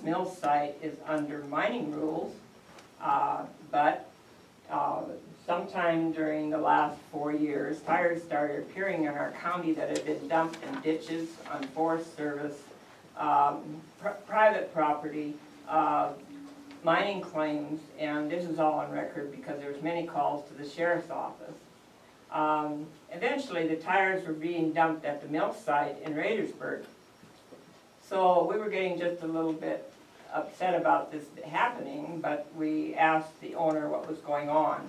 mill site is under mining rules, but sometime during the last 4 years, tires started appearing in our county that had been dumped in ditches on Forest Service, private property, mining claims, and this is all on record because there was many calls to the sheriff's office. Eventually, the tires were being dumped at the mill site in Raidersburg. So we were getting just a little bit upset about this happening, but we asked the owner what was going on.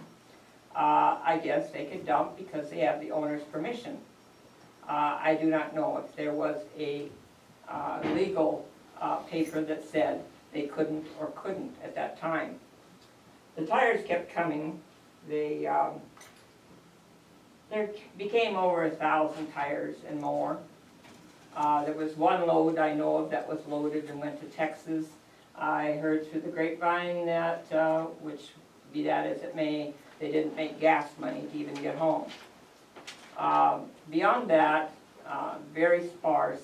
I guess they could dump because they have the owner's permission. I do not know if there was a legal paper that said they couldn't or couldn't at that time. The tires kept coming. There became over 1,000 tires and more. There was one load I know of that was loaded and went to Texas. I heard through the grapevine that, which be that as it may, they didn't make gas money to even get home. Beyond that, very sparse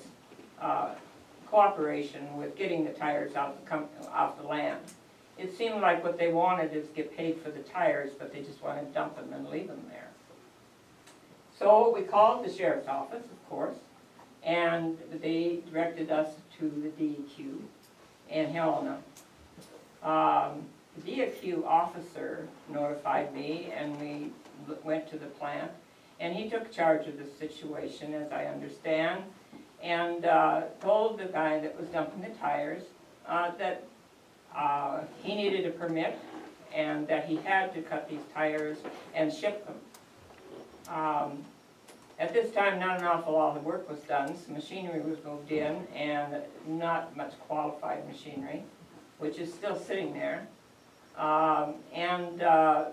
cooperation with getting the tires off the land. It seemed like what they wanted is get paid for the tires, but they just wanted to dump them and leave them there. So we called the sheriff's office, of course, and they directed us to the DEQ in Helena. The DEQ officer notified me, and we went to the plant, and he took charge of the situation, as I understand, and told the guy that was dumping the tires that he needed a permit and that he had to cut these tires and ship them. At this time, not an awful lot of work was done. Some machinery was moved in, and not much qualified machinery, which is still sitting there. The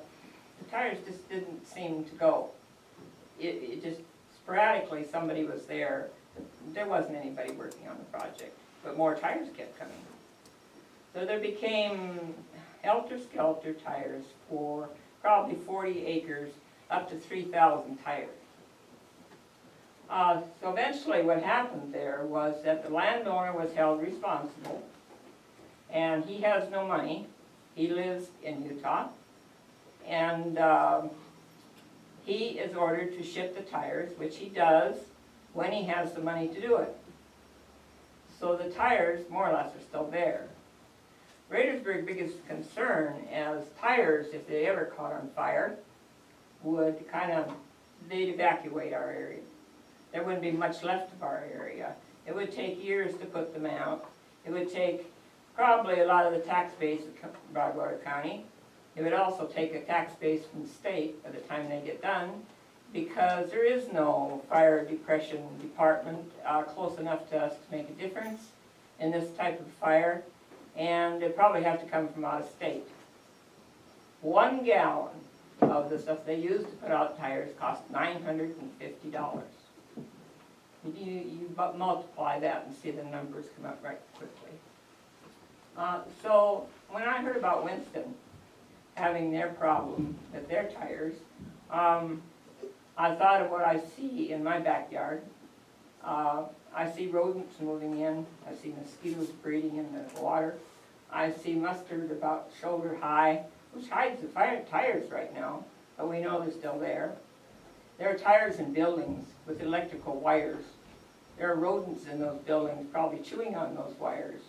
tires just didn't seem to go. It just sporadically somebody was there. There wasn't anybody working on the project, but more tires kept coming. So there became helter-skelter tires for probably 40 acres, up to 3,000 tires. So eventually what happened there was that the landowner was held responsible, and he has no money. He lives in Utah, and he is ordered to ship the tires, which he does when he has the money to do it. So the tires, more or less, are still there. Raidersburg's biggest concern as tires, if they ever caught on fire, would they'd evacuate our area. There wouldn't be much left of our area. It would take years to put them out. It would take probably a lot of the tax base of Broadwater County. It would also take a tax base from the state by the time they get done, because there is no fire depression department close enough to us to make a difference in this type of fire, and they'd probably have to come from out of state. 1 gallon of the stuff they use to put out tires cost $950. You multiply that and see the numbers come up right quickly. So when I heard about Winston having their problem with their tires, I thought of what I see in my backyard. I see rodents moving in. I see mosquitoes breeding in the water. I see mustard about shoulder high, which hides the tires right now, but we know they're still there. There are tires in buildings with electrical wires. There are rodents in those buildings probably chewing on those wires.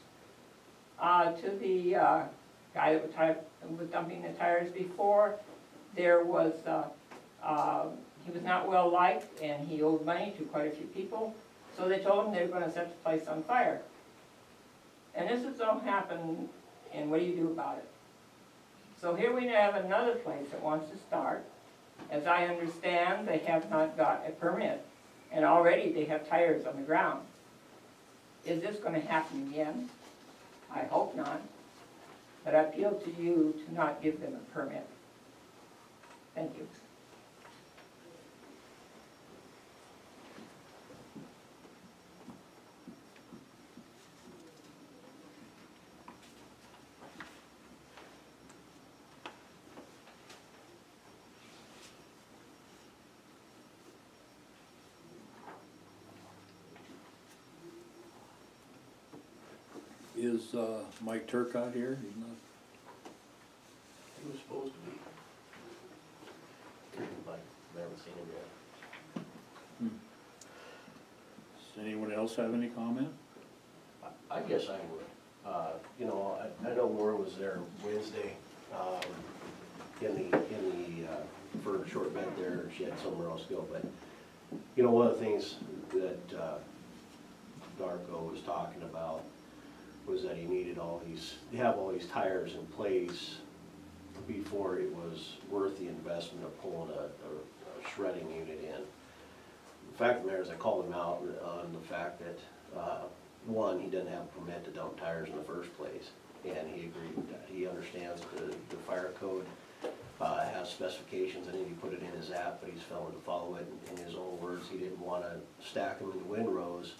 To the guy that was dumping the tires before, there was, he was not well liked, and he owed money to quite a few people, so they told him they were going to set the place on fire. And this has all happened, and what do you do about it? So here we have another place that wants to start. As I understand, they have not got a permit, and already they have tires on the ground. Is this going to happen again? I hope not, but I appeal to you to not give them a permit. Thank you. Is Mike Turcott here? He's not. He was supposed to be. But I haven't seen him yet. Does anyone else have any comment? I guess I would. You know, I know Laura was there Wednesday, for a short bit there, she had somewhere else to go, but, you know, one of the things that, Darko was talking about was that he needed to have all these tires in place before it was worth the investment of pulling a shredding unit in. The fact of the matter is, I called him out on the fact that, one, he didn't have a permit to dump tires in the first place, and he agreed with that. He understands the fire code has specifications, and he put it in his app, but he's failing to follow it. In his own words, he didn't want to stack them in the windrows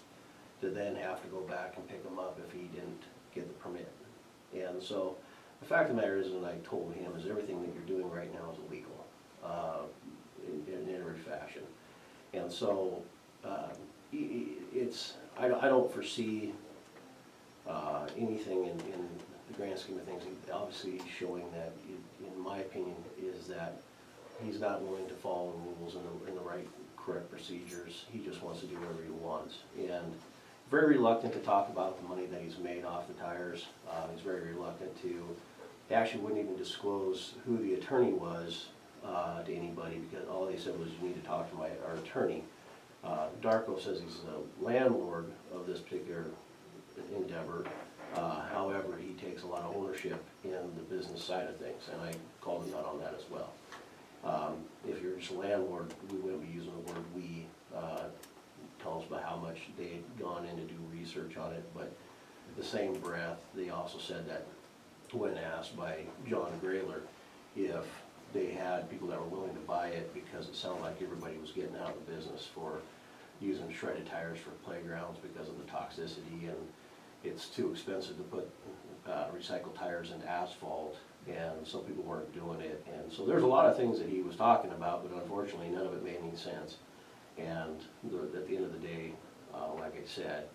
to then have to go back and pick them up if he didn't get the permit. And so, the fact of the matter is, and I told him, is everything that you're doing right now is illegal in every fashion. And so, I don't foresee anything in the grand scheme of things. Obviously, he's showing that, in my opinion, is that he's not willing to follow the rules and the right, correct procedures. He just wants to do whatever he wants. And very reluctant to talk about the money that he's made off the tires. He's very reluctant to, he actually wouldn't even disclose who the attorney was to anybody, because all they said was, you need to talk to our attorney. Darko says he's the landlord of this particular endeavor. However, he takes a lot of ownership in the business side of things, and I called him out on that as well. If you're just a landlord, we wouldn't be using the word we. Tell us about how much they had gone in to do research on it, but the same breath, they also said that when asked by John Grayler if they had people that were willing to buy it, because it sounded like everybody was getting out of the business for using shredded tires for playgrounds because of the toxicity, and it's too expensive to put recycled tires into asphalt, and so people weren't doing it. And so there's a lot of things that he was talking about, but unfortunately none of it made any sense. And at the end of the day, like I said,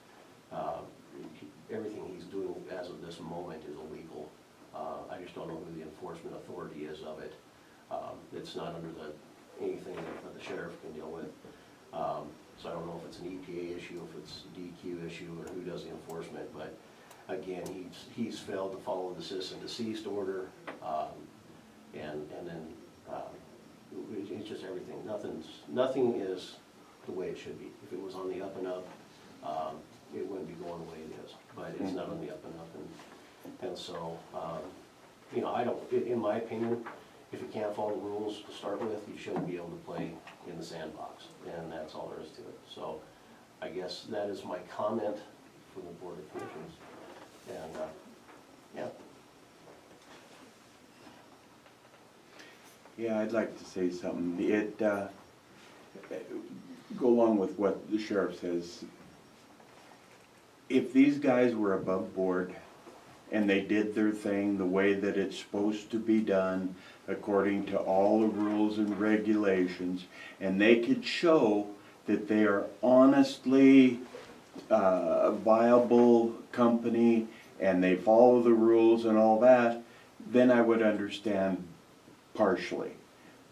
everything he's doing as of this moment is illegal. I just don't know who the enforcement authority is of it. It's not under anything that the sheriff can deal with. So I don't know if it's an EPA issue, if it's a DQ issue, or who does the enforcement. But again, he's failed to follow the cease and desist order, and then it's just everything. Nothing is the way it should be. If it was on the up and up, it wouldn't be going the way it is. But it's not on the up and up, and so you know, I don't. In my opinion, if you can't follow the rules to start with, you shouldn't be able to play in the sandbox, and that's all there is to it. So I guess that is my comment for the Board of Commissioners. And yeah. Yeah, I'd like to say something. Go along with what the sheriff says. If these guys were above board and they did their thing the way that it's supposed to be done, according to all the rules and regulations, and they could show that they are honestly a viable company and they follow the rules and all that, then I would understand partially.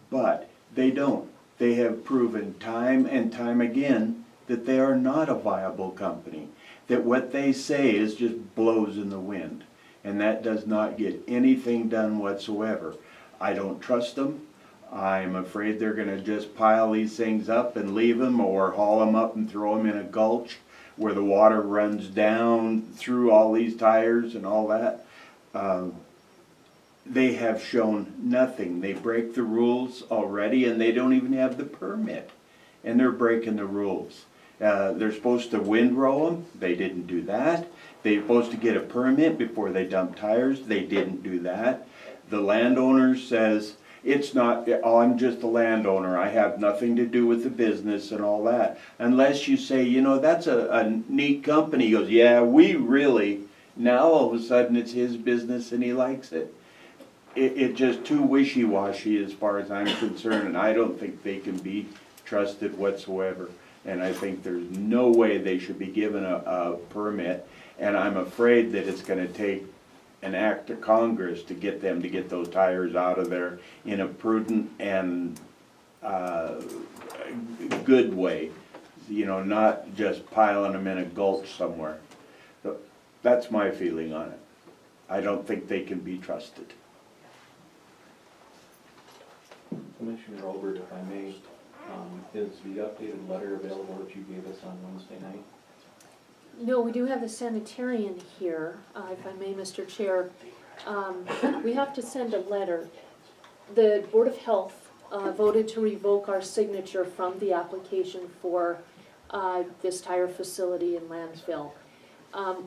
But they don't. They have proven time and time again that they are not a viable company, that what they say is just blows in the wind, and that does not get anything done whatsoever. I don't trust them. I'm afraid they're going to just pile these things up and leave them, or haul them up and throw them in a gulch where the water runs down through all these tires and all that. They have shown nothing. They break the rules already, and they don't even have the permit, and they're breaking the rules. They're supposed to windrow them. They didn't do that. They're supposed to get a permit before they dump tires. They didn't do that. The landowner says, it's not, oh, I'm just a landowner, I have nothing to do with the business and all that. Unless you say, you know, that's a neat company. He goes, yeah, we really, now all of a sudden it's his business and he likes it. It's just too wishy-washy as far as I'm concerned, and I don't think they can be trusted whatsoever. And I think there's no way they should be given a permit. And I'm afraid that it's gonna take an act of Congress to get them to get those tires out of there in a prudent and, good way. You know, not just piling them in a gulch somewhere. So that's my feeling on it. I don't think they can be trusted. Commissioner Albert, if I may, is the updated letter available that you gave us on Wednesday night? No, we do have the sanitarian here, if I may, Mr. Chair. We have to send a letter. The Board of Health voted to revoke our signature from the application for this tire facility in landfill.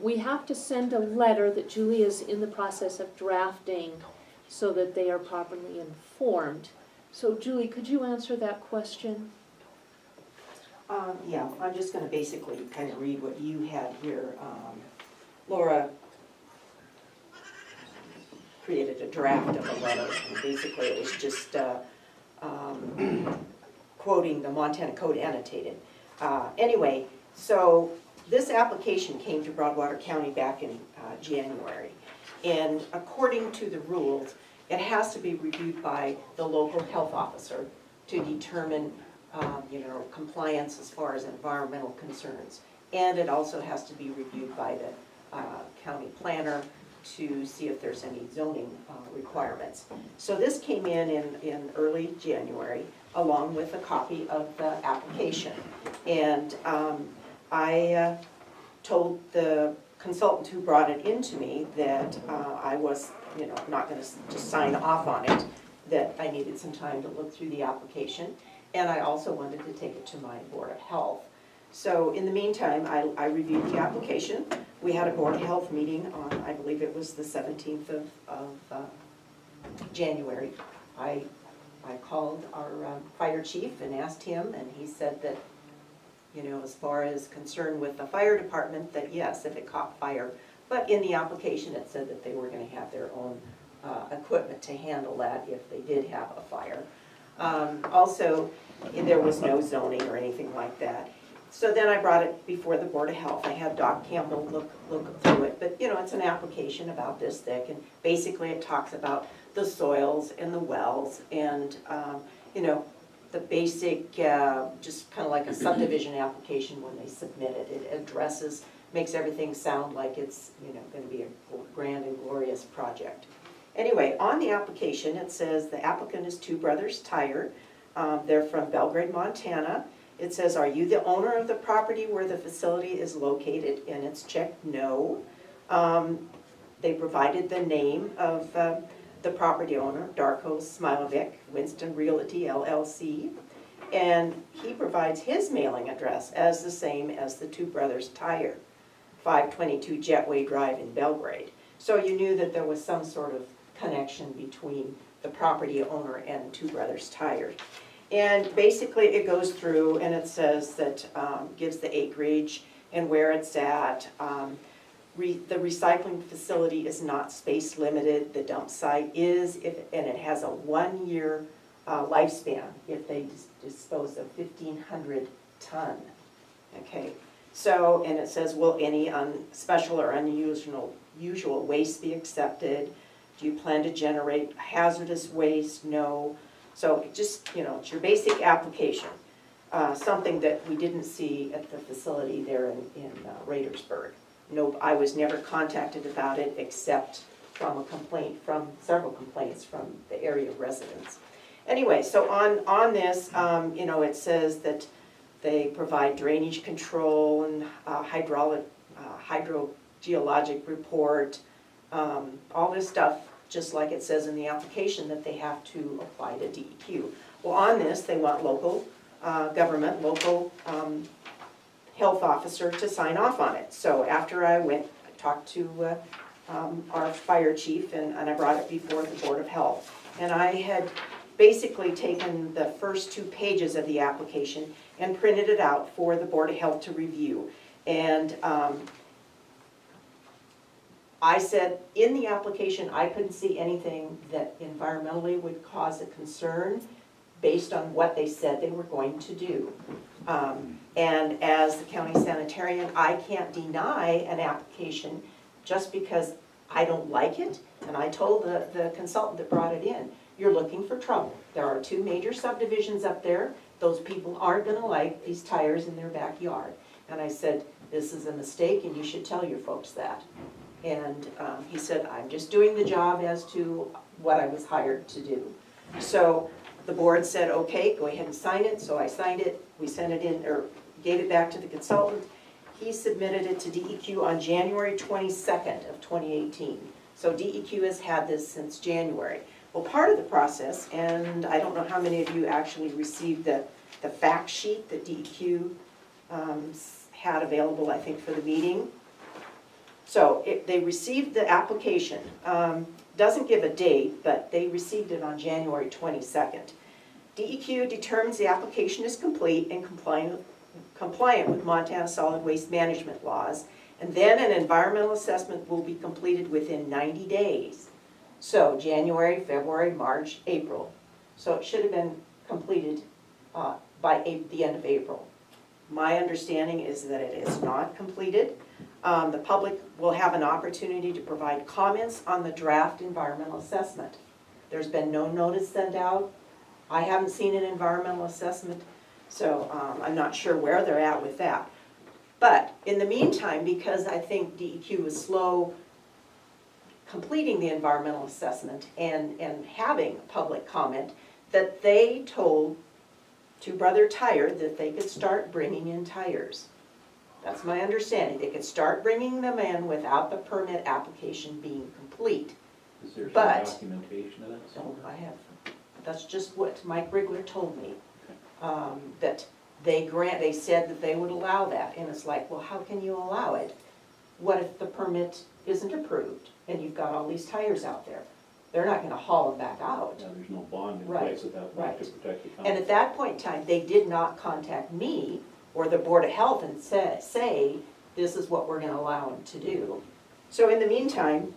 We have to send a letter that Julie is in the process of drafting so that they are properly informed. So Julie, could you answer that question? Yeah, I'm just gonna basically kind of read what you had here. Laura created a draft of a letter, and basically it was just quoting the Montana Code annotated. Anyway, so this application came to Broadwater County back in January. And according to the rules, it has to be reviewed by the local health officer to determine compliance as far as environmental concerns. And it also has to be reviewed by the county planner to see if there's any zoning requirements. So this came in early January, along with a copy of the application. And I told the consultant who brought it into me that I was not gonna just sign off on it, that I needed some time to look through the application. And I also wanted to take it to my Board of Health. So in the meantime, I reviewed the application. We had a Board of Health meeting on, I believe it was the 17th of January. I called our fire chief and asked him, and he said that, as far as concern with the fire department, that yes, if it caught fire, but in the application it said that they were gonna have their own equipment to handle that if they did have a fire. Also, there was no zoning or anything like that. So then I brought it before the Board of Health. I had Doc Campbell look through it, but it's an application about this thick, and basically it talks about the soils and the wells and, the basic, just kind of like a subdivision application when they submit it. It addresses, makes everything sound like it's, gonna be a grand and glorious project. Anyway, on the application, it says the applicant is Two Brothers Tire. They're from Belgrade, Montana. It says, are you the owner of the property where the facility is located? And it's checked no. They provided the name of the property owner, Darko Smilovic, Winston Realty LLC. And he provides his mailing address as the same as the Two Brothers Tire, 522 Jetway Drive in Belgrade. So you knew that there was some sort of connection between the property owner and Two Brothers Tire. And basically it goes through and it says that, gives the acreage and where it's at. The recycling facility is not space limited. The dump site is, and it has a 1-year lifespan if they dispose of 1,500 ton. Okay, so, and it says, will any special or unusual waste be accepted? Do you plan to generate hazardous waste? No. So just, it's your basic application. Something that we didn't see at the facility there in Radersburg. No, I was never contacted about it except from a complaint, from several complaints from the area residents. Anyway, so on this, it says that they provide drainage control and hydrogeologic report, all this stuff, just like it says in the application that they have to apply to DEQ. Well, on this, they want local government, local health officer to sign off on it. So after I talked to our fire chief and I brought it before the Board of Health. And I had basically taken the first 2 pages of the application and printed it out for the Board of Health to review. And I said in the application I couldn't see anything that environmentally would cause a concern, based on what they said they were going to do. And as the county sanitarian, I can't deny an application just because I don't like it. And I told the consultant that brought it in, you're looking for trouble. There are 2 major subdivisions up there. Those people aren't gonna like these tires in their backyard. And I said, this is a mistake and you should tell your folks that. And he said, I'm just doing the job as to what I was hired to do. So the board said, okay, go ahead and sign it. So I signed it. We sent it in, or gave it back to the consultant. He submitted it to DEQ on January 22nd of 2018. So DEQ has had this since January. Well, part of the process, and I don't know how many of you actually received the fact sheet that DEQ had available, I think, for the meeting. So they received the application. Doesn't give a date, but they received it on January 22nd. DEQ determines the application is complete and compliant with Montana solid waste management laws, and then an environmental assessment will be completed within 90 days. So January, February, March, April. So it should have been completed by the end of April. My understanding is that it is not completed. The public will have an opportunity to provide comments on the draft environmental assessment. There's been no notice sent out. I haven't seen an environmental assessment, so I'm not sure where they're at with that. But in the meantime, because I think DEQ was slow completing the environmental assessment and having public comment, that they told Two Brother Tire that they could start bringing in tires. That's my understanding. They could start bringing them in without the permit application being complete. Is there some But- documentation of that? So I have, that's just what Mike Rigler told me. That they said that they would allow that, and it's like, well, how can you allow it? What if the permit isn't approved and you've got all these tires out there? They're not gonna haul them back out. Yeah, there's no bond in Right, place at that point to right. protect the And county. at that point in time, they did not contact me or the Board of Health and say, this is what we're gonna allow them to do. So in the meantime,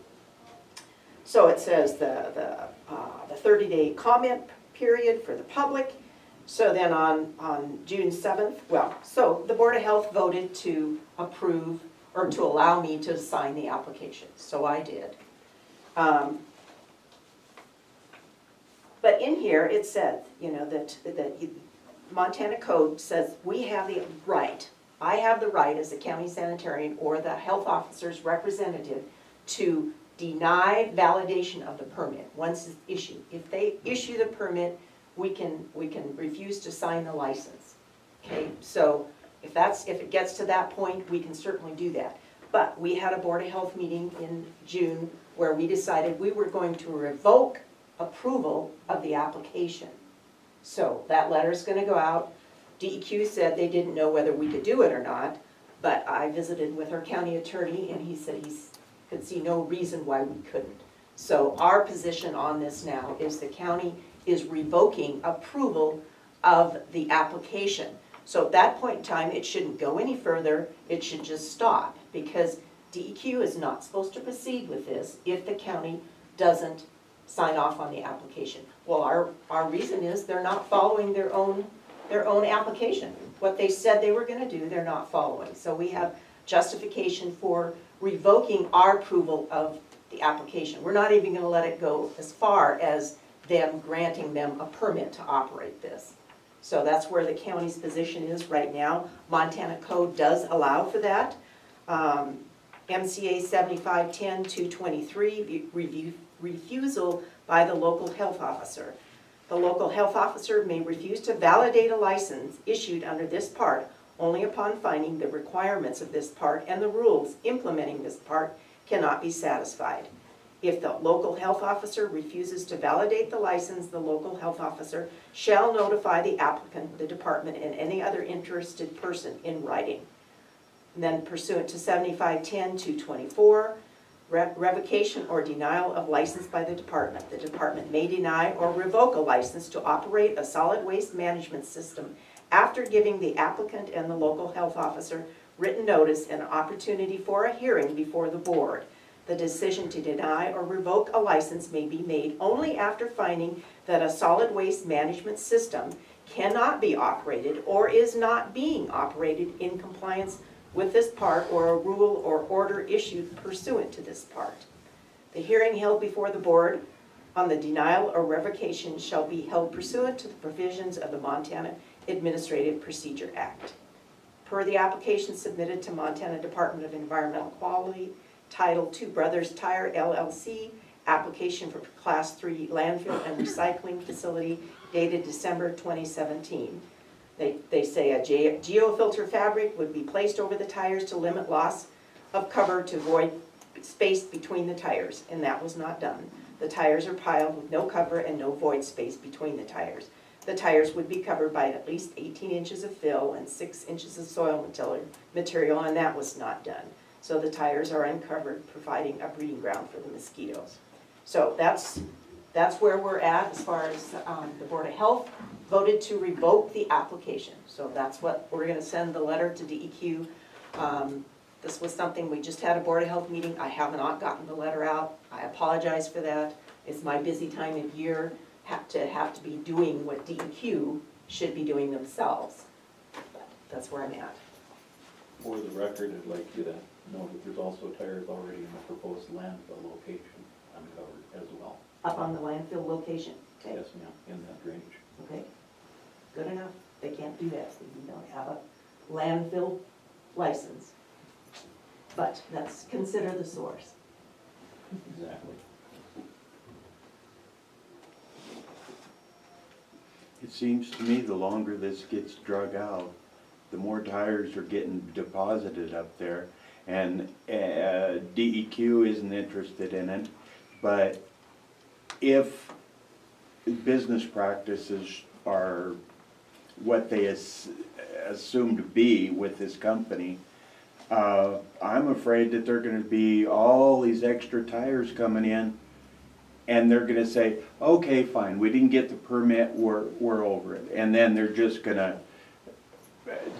so it says the 30-day comment period for the public. So then on June 7th, so the Board of Health voted to approve or to allow me to sign the application, so I did. But in here, it said, that Montana Code says we have the right, I have the right as a county sanitarian or the health officer's representative to deny validation of the permit once it's issued. If they issue the permit, we can refuse to sign the license. Okay, so if it gets to that point, we can certainly do that. But we had a Board of Health meeting in June where we decided we were going to revoke approval of the application. So that letter's gonna go out. DEQ said they didn't know whether we could do it or not, but I visited with our county attorney and he said he could see no reason why we couldn't. So our position on this now is the county is revoking approval of the application. So at that point in time, it shouldn't go any further, it should just stop, because DEQ is not supposed to proceed with this if the county doesn't sign off on the application. Well, our reason is they're not following their own application. What they said they were gonna do, they're not following. So we have justification for revoking our approval of the application. We're not even gonna let it go as far as them granting them a permit to operate this. So that's where the county's position is right now. Montana Code does allow for that. MCA 7510-223, refusal by the local health officer. The local health officer may refuse to validate a license issued under this part only upon finding the requirements of this part and the rules implementing this part cannot be satisfied. If the local health officer refuses to validate the license, the local health officer shall notify the applicant, the department, and any other interested person in writing. And then pursuant to 7510-224, revocation or denial of license by the department. The department may deny or revoke a license to operate a solid waste management system after giving the applicant and the local health officer written notice and opportunity for a hearing before the board. The decision to deny or revoke a license may be made only after finding that a solid waste management system cannot be operated or is not being operated in compliance with this part or a rule or order issued pursuant to this part. The hearing held before the board on the denial or revocation shall be held pursuant to the provisions of the Montana Administrative Procedure Act. Per the application submitted to Montana Department of Environmental Quality, Title II Brothers Tire LLC, application for Class 3 landfill and recycling facility dated December 2017. They say a geofilter fabric would be placed over the tires to limit loss of cover to void space between the tires, and that was not done. The tires are piled with no cover and no void space between the tires. The tires would be covered by at least 18 inches of fill and 6 inches of soil material, and that was not done. So the tires are uncovered, providing a breeding ground for the mosquitoes. So that's where we're at as far as the Board of Health voted to revoke the application. So that's what, we're gonna send the letter to DEQ. This was something, we just had a Board of Health meeting. I have not gotten the letter out. I apologize for that. It's my busy time of year, have to be doing what DEQ should be doing themselves. But that's where I'm at. For the record, I'd like you to know that there's also tires already in the proposed landfill location uncovered as well. Up on the landfill location. Okay. Yes, ma'am, in that drainage. Okay, good enough. They can't do that, so you don't have a landfill license. But let's consider the source. Exactly. It seems to me the longer this gets drug out, the more tires are getting deposited up there. And DEQ isn't interested in it, but if business practices are what they assume to be with this company, I'm afraid that they're gonna be all these extra tires coming in, and they're gonna say, okay, fine, we didn't get the permit, we're over it. And then they're just gonna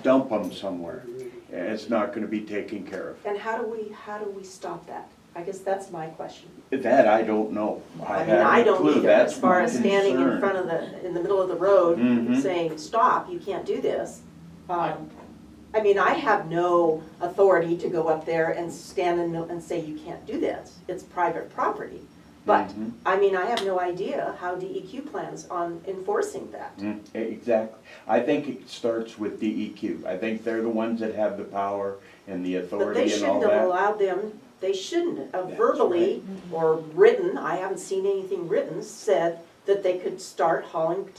dump them somewhere. And it's not gonna be taken care of. And how do we stop that? I guess that's my question. That I don't know. I mean, haven't I a don't clue. either, That's as far my as standing in concern. front of in the middle of the road, Mhm. saying, stop, you can't do this. I mean, I have no authority to go up there and stand and say, you can't do this. It's private property. But, Mhm. I mean, I have no idea how DEQ plans on enforcing that. Exactly. I think it starts with DEQ. I think they're the ones that have the power and the But they authority and all shouldn't have that. allowed them, they shouldn't have That's verbally or written, I haven't seen anything written, said that they could start hauling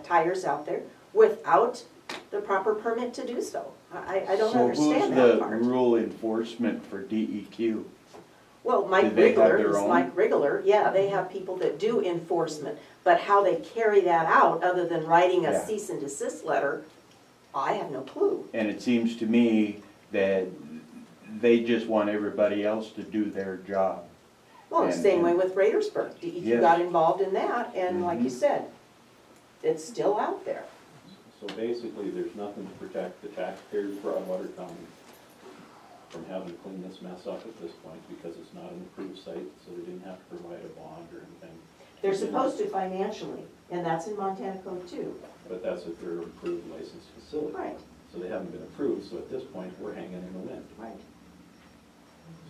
tires out there without the proper permit to do so. I don't understand that So who's part. the rule enforcement for DEQ? Well, Mike Do they have Rigler, their is own? Mike Rigler, yeah, they have people that do enforcement, but how they carry that out, other than writing a Yeah. cease and desist letter, I have no clue. And it seems to me that they just want everybody else to do their job. Well, the And- same way with Radersburg, DEQ Yes. got involved in that, and like you Mhm. said, it's still out there. So basically, there's nothing to protect the taxpayers of Broadwater County from having to clean this mess up at this point, because it's not an approved site, so they didn't have to provide a bond or anything. They're supposed to financially, and that's in Montana code too. But that's if they're an approved licensed facility. Right, So they haven't been approved, so at this point, we're hanging in the wind. right.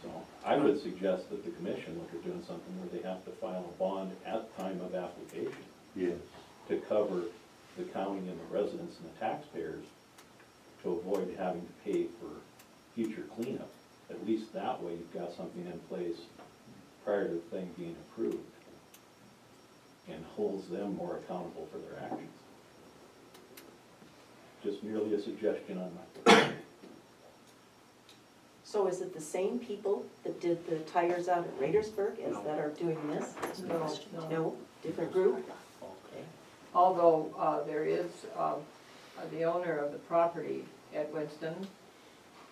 So I would suggest that the commission look at doing something where they have to file a bond at time of application Yes. to cover the county and the residents and the taxpayers, to avoid having to pay for future cleanup. At least that way you've got something in place prior to the thing being approved, and holds them more accountable for their actions. Just merely a suggestion on my part. So is it the same people that did the tires out at Radersburg as that are doing this? No, different group? Okay. Although there is, the owner of the property at Winston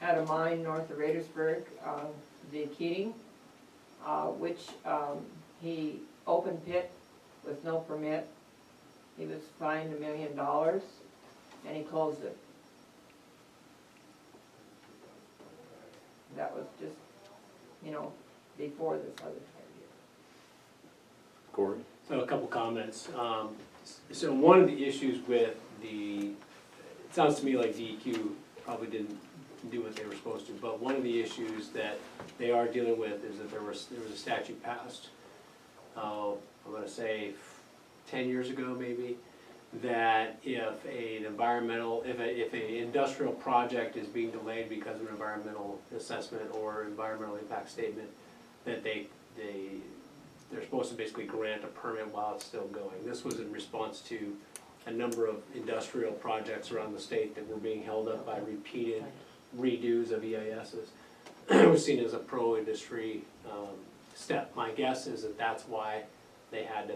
had a mine north of Radersburg, the Keating, which he open pit with no permit. He was fined $1 million and he closed it. That was just, before this other tire deal. Corey? So a couple comments. So one of the issues with it sounds to me like DEQ probably didn't do what they were supposed to, but one of the issues that they are dealing with is that there was a statute passed, I'm gonna say 10 years ago maybe, that if an industrial project is being delayed because of an environmental assessment or environmental impact statement, that they're supposed to basically grant a permit while it's still going. This was in response to a number of industrial projects around the state that were being held up by repeated redos of EISs. It was seen as a pro-industry step. My guess is that that's why they had to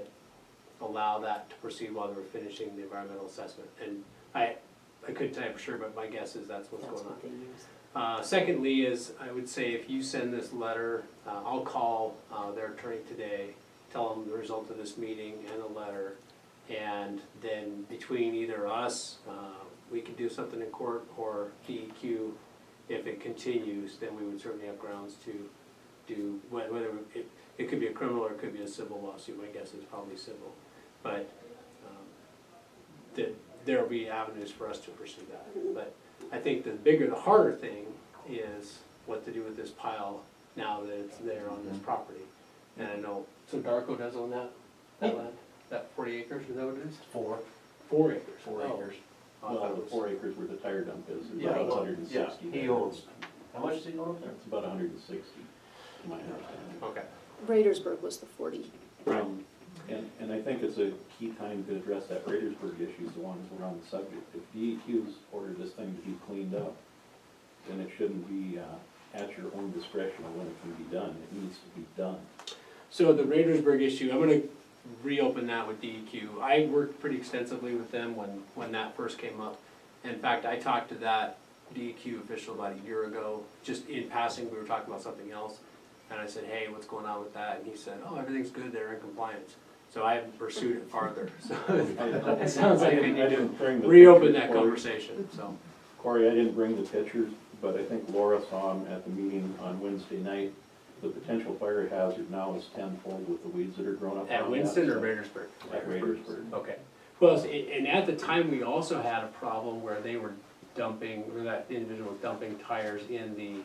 allow that to proceed while they were finishing the environmental assessment. And I couldn't tell you for sure, but my guess is that's what's That's going on. what they use. Secondly is, I would say if you send this letter, I'll call their attorney today, tell them the result of this meeting and the letter, and then between either us, we could do something in court, or DEQ, if it continues, then we would certainly have grounds to do, whether it could be a criminal or it could be a civil lawsuit. My guess is probably civil, but there'll be avenues for us to pursue that. But I think the harder thing is what to do with this pile now that it's there on this property. And I know, so Darko does own that land, that 40 acres, is that what it is? 4 4 acres. acres. Oh, I thought Well, it the was- 4 acres where the tire dump is, Yeah, about he- 160. He owns, how much does he own up there? It's about 160, to my understanding. Okay. Raidersburg was the 40. And I think it's a key time to address that Raidersburg issue, as long as we're on the subject. If DEQ's ordered this thing to be cleaned up, then it shouldn't be at your own discretion on when it can be done. It needs to be done. So the Raidersburg issue, I'm gonna reopen that with DEQ. I worked pretty extensively with them when that first came up. In fact, I talked to that DEQ official about a year ago, just in passing, we were talking about something else. And I said, hey, what's going on with that? And he said, oh, everything's good, they're in compliance. So I haven't pursued it farther, so it sounds like we need to didn't bring the reopen pictures, that Corey. conversation, so. Corey, I didn't bring the pictures, but I think Laura saw them at the meeting on Wednesday night. The potential fire hazard now is tenfold with the weeds that are growing up. At around Winston that, or so- Raidersburg? At Raidersburg. Okay. Well, and at the time, we also had a problem where they were dumping, or that individual was dumping tires in the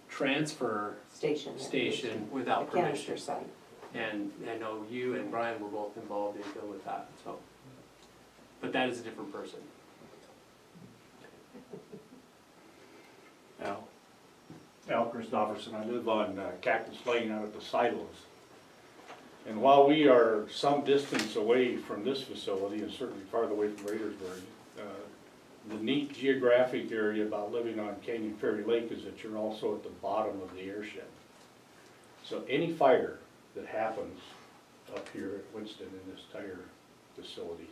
transfer Station. station without The canister permission. site. And I know you and Brian were both involved in dealing with that, so. But that is a different person. Al Christopherson, I live on Cactus Lane out at the silos. And while we are some distance away from this facility, and certainly farther away from Raidersburg, the neat geographic area about living on Canyon Ferry Lake is that you're also at the bottom of the airshed. So any fire that happens up here at Winston in this tire facility,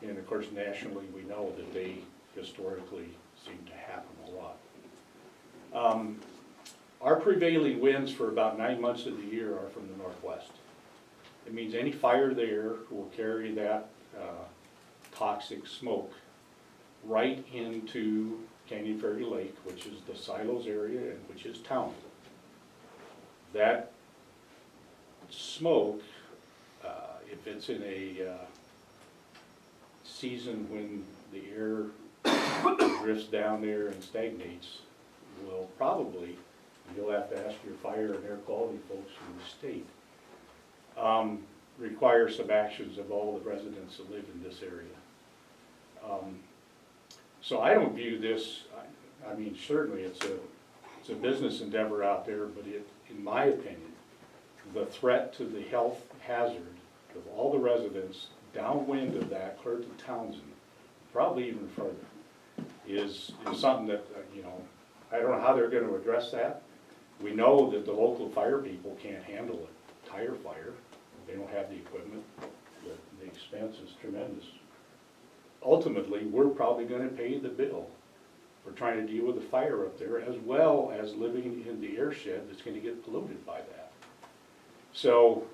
and of course nationally we know that they historically seem to happen a lot. Our prevailing winds for about 9 months of the year are from the northwest. It means any fire there will carry that toxic smoke right into Canyon Ferry Lake, which is the silos area and which is Townsend. That smoke, if it's in a season when the air drifts down there and stagnates, will probably, you'll have to ask your fire and air quality folks in the state, require some actions of all the residents that live in this area. So I don't view this, I mean, certainly it's a business endeavor out there, but in my opinion, the threat to the health hazard of all the residents downwind of that, clear to Townsend, probably even further, is something that, I don't know how they're gonna address that. We know that the local fire people can't handle a tire fire. They don't have the equipment. The expense is tremendous. Ultimately, we're probably gonna pay the bill for trying to deal with the fire up there, as well as living in the airshed that's gonna get polluted by that. So,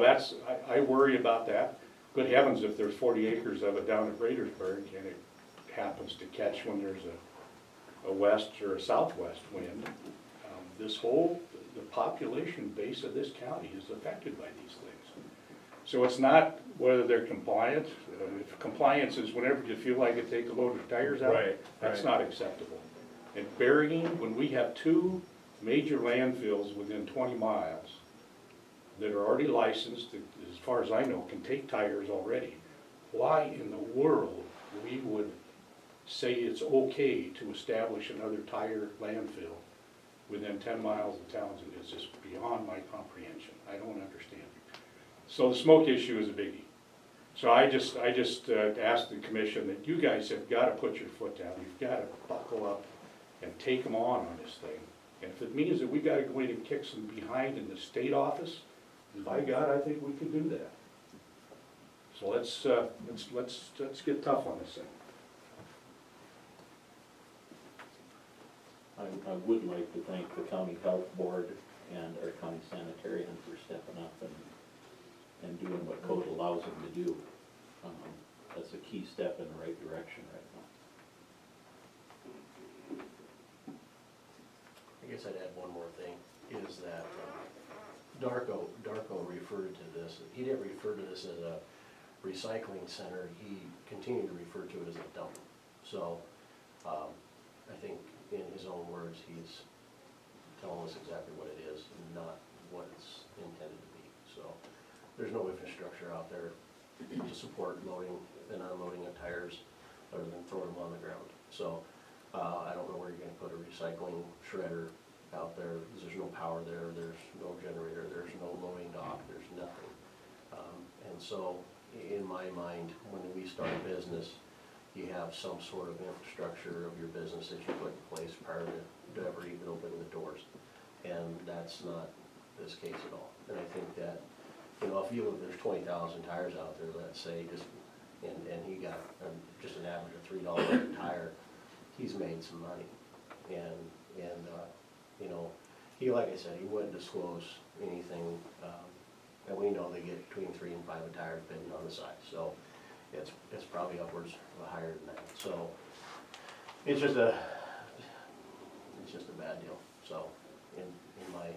that's, I worry about that. Good heavens, if there's 40 acres of it down at Raidersburg and it happens to catch when there's a west or a southwest wind, this whole the population base of this county is affected by these things. So it's not whether they're compliant. If compliance is whenever you feel like it, take a load of tires out, Right, that's right. not acceptable. And burying, when we have two major landfills within 20 miles that are already licensed, that, as far as I know, can take tires already, why in the world we would say it's okay to establish another tire landfill within 10 miles of Townsend is just beyond my comprehension. I don't understand. So the smoke issue is a biggie. So I just asked the commission that you guys have got to put your foot down. You've got to buckle up and take them on this thing. And if it means that we got to go in and kick some behind in the state office, by God, I think we can do that. So let's get tough on this thing. I would like to thank the county health board and our county sanitarian for stepping up and doing what code allows them to do. That's a key step in the right direction right now. I guess I'd add one more thing, is that Darko referred to this, he didn't refer to this as a recycling center, he continued to refer to it as a dump. So, I think in his own words, he's telling us exactly what it is and not what it's intended to be. So, there's no infrastructure out there to support loading and unloading of tires other than throwing them on the ground. So, I don't know where you're gonna put a recycling shredder out there, because there's no power there, there's no generator, there's no loading dock, there's nothing. And so, in my mind, when we start a business, you have some sort of infrastructure of your business that you put in place prior to ever even opening the doors. And that's not this case at all. And I think that, you know, if you look, there's 20,000 tires out there, let's say, just, and he got just an average of $3 a tire, he's made some money. And you know, he, like I said, he wouldn't disclose anything, and we know they get between 3 and 5 a tire depending on the size. So it's probably upwards of higher than that. So it's just a bad deal. So in my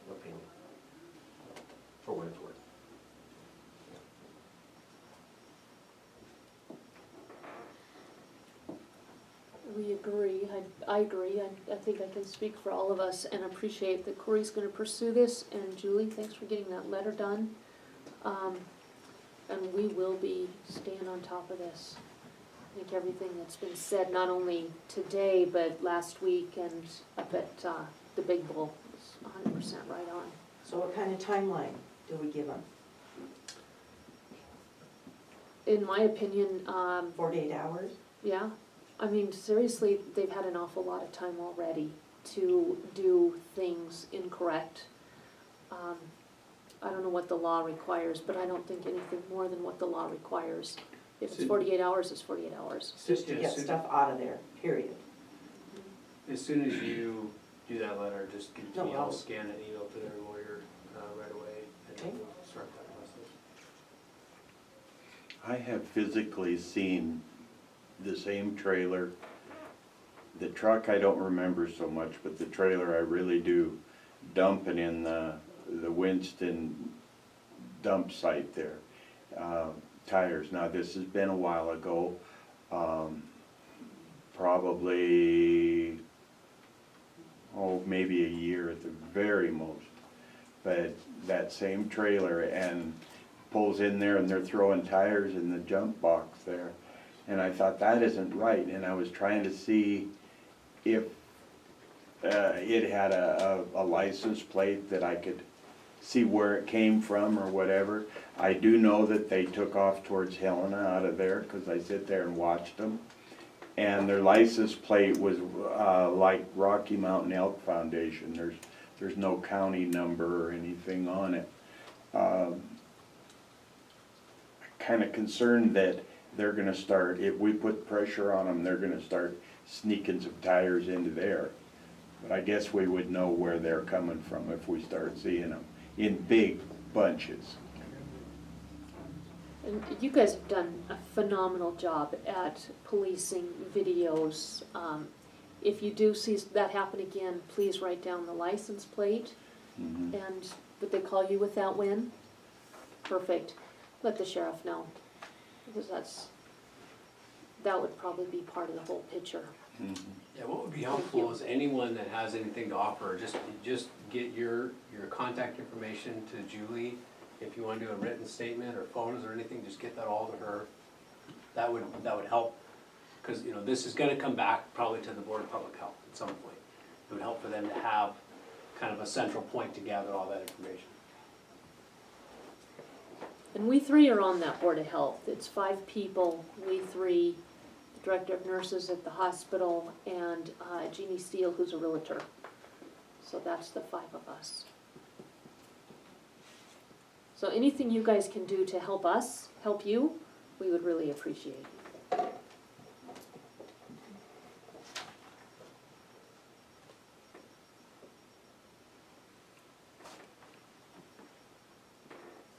opinion, for what it's worth. We agree, I agree, I think I can speak for all of us and appreciate that Corey's gonna pursue this, and Julie, thanks for getting that letter done. And we will be staying on top of this. I think everything that's been said, not only today, but last week and up at, the Big Bull was 100% right on. So what kind of timeline do we give them? In my opinion, 48 hours? yeah, I mean, seriously, they've had an awful lot of time already to do things incorrect. I don't know what the law requires, but I don't think anything more than what the law requires. If it's 48 hours, it's 48 hours. Just to get stuff out of there, period. As soon as you do that letter, just give it to No me, I'll problem. scan it, email to their lawyer right away, and then Okay. we'll start that process. I have physically seen the same trailer. The truck I don't remember so much, but the trailer I really do, dumping in the Winston dump site there. Tires. Now, this has been a while ago, probably, maybe a year at the very most. But that same trailer and pulls in there and they're throwing tires in the jump box there. And I thought, that isn't right, and I was trying to see if it had a license plate that I could see where it came from or whatever. I do know that they took off towards Helena out of there, because I sit there and watched them. And their license plate was like Rocky Mountain Elk Foundation. There's no county number or anything on it. Kind of concerned that they're gonna start, if we put pressure on them, they're gonna start sneaking some tires into there. But I guess we would know where they're coming from if we start seeing them in big bunches. And you guys have done a phenomenal job at policing videos. If you do see that happen again, please write down the license plate And would they call you with that win? Perfect. Let the sheriff know, because that would probably be part of the whole picture. Yeah, what would be helpful is anyone that has anything to offer, just get your contact information to Julie. If you wanna do a written statement or photos or anything, just get that all to her. That would help, cause you know, this is gonna come back probably to the Board of Public Health at some point. It would help for them to have kind of a central point to gather all that information. And we three are on that Board of Health. It's 5 people, we three, the Director of Nurses at the hospital, and Jeannie Steele, who's a realtor. So that's the 5 of us. So anything you guys can do to help us, help you, we would really appreciate.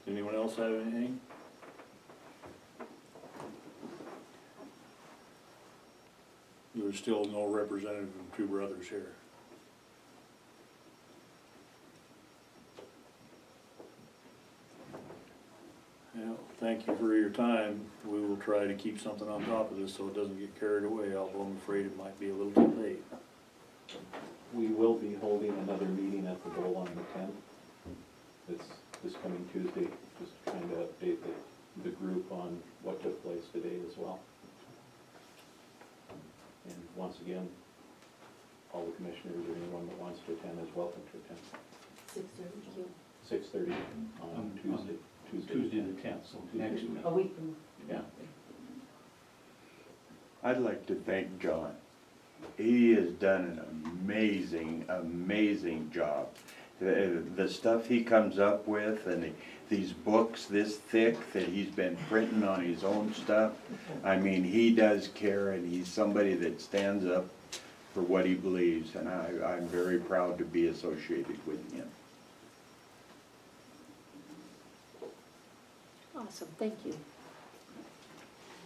Anyone else have anything? There's still no representative from Two Brothers here. Yeah, thank you for your time. We will try to keep something on top of this so it doesn't get carried away, although I'm afraid it might be a little too late. We will be holding another meeting at the Bowl on the 10th. It's this coming Tuesday, just trying to update the group on what took place today as well. And once again, all the commissioners or anyone that wants to attend is welcome to attend. 6:30 on Tuesday. Tuesday the 10th, so next week. A week from Yeah. I'd like to thank John. He has done an amazing job. The stuff he comes up with and these books this thick that he's been printing on his own stuff, I mean, he does care, and he's somebody that stands up for what he believes, and I'm very proud to be associated with him. Awesome, thank you.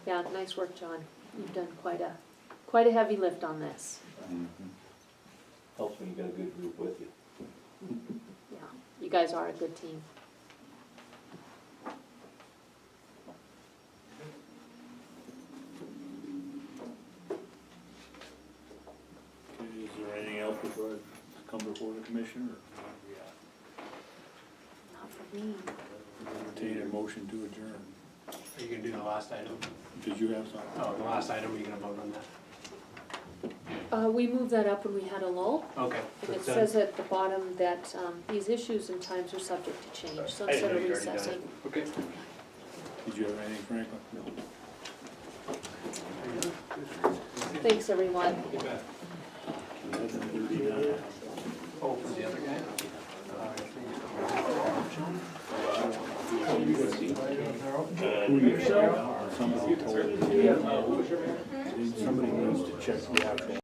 Yeah, nice work, John. You've done quite a heavy lift on this. Helps when you got a good group with you. Yeah, you guys are a good team. Okay, is there anything else before I come before the commissioner? Not for me. Entertain a motion to adjourn. Are you gonna do the last item? Did you have something? Oh, the last item, are you gonna vote on that? We moved that up when we had a lull, Okay. and so it it's done. says at the bottom that these issues and times are subject to change, so I didn't instead know of you'd already done it. recessing. Okay. Did you have anything, Franklin? Thanks, everyone. Oh, for the other guy? Somebody told me. Somebody needs to check the actual